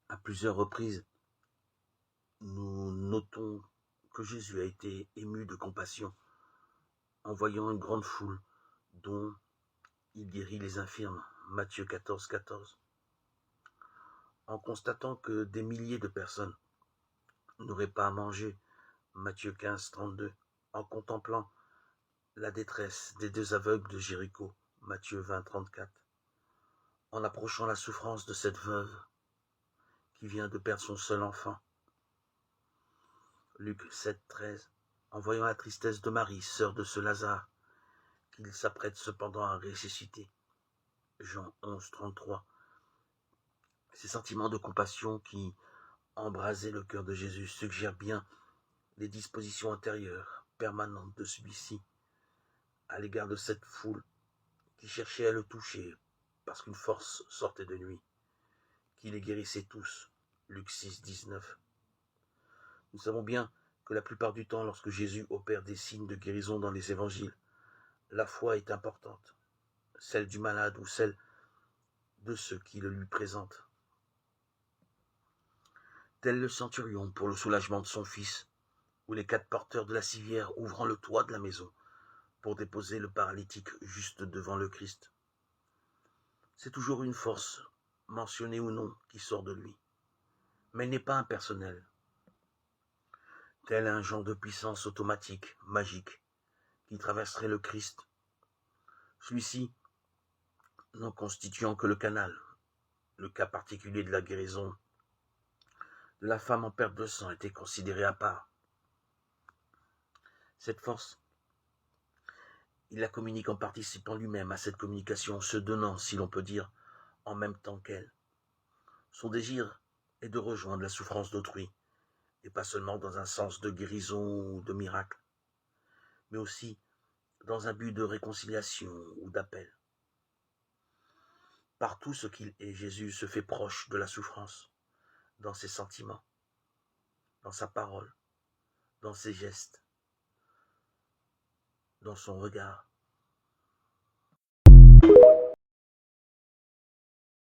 À plusieurs reprises, nous notons que Jésus a été ému de compassion en voyant une grande foule dont il guérit les infirmes, Matthieu 14, 14, en constatant que des milliers de personnes n'auraient pas à manger, Matthieu 15, 32, en contemplant la détresse des deux aveugles de Jéricho, Matthieu 20, 34, en approchant la souffrance de cette veuve qui vient de perdre son seul enfant, Luc 7, 13, en voyant la tristesse de Marie, sœur de ce Lazare, qu'il s'apprête cependant à ressusciter, Jean 11, 33. Ces sentiments de compassion qui embrasaient le cœur de Jésus suggèrent bien les dispositions intérieures permanentes de celui-ci à l'égard de cette foule qui cherchait à le toucher parce qu'une force sortait de lui, qui les guérissait tous, Luc 6, 19. Nous savons bien que la plupart du temps, lorsque Jésus opère des signes de guérison dans les évangiles, la foi est importante, celle du malade ou celle de ceux qui le lui présentent. Tel le centurion pour le soulagement de son fils, ou les 4 porteurs de la civière ouvrant le toit de la maison pour déposer le paralytique juste devant le Christ. C'est toujours une force, mentionnée ou non, qui sort de lui, mais elle n'est pas impersonnelle. Tel un genre de puissance automatique, magique, qui traverserait le Christ, celui-ci n'en constituant que le canal. Le cas particulier de la guérison de la femme en perte de sang était considéré à part. Cette force, il la communique en participant lui-même à cette communication, se donnant, si l'on peut dire, en même temps qu'elle. Son désir est de rejoindre la souffrance d'autrui, et pas seulement dans un sens de guérison ou de miracle, mais aussi dans un but de réconciliation ou d'appel. Par tout ce qu'il est, Jésus se fait proche de la souffrance, dans ses sentiments, dans sa parole, dans ses gestes, dans son regard.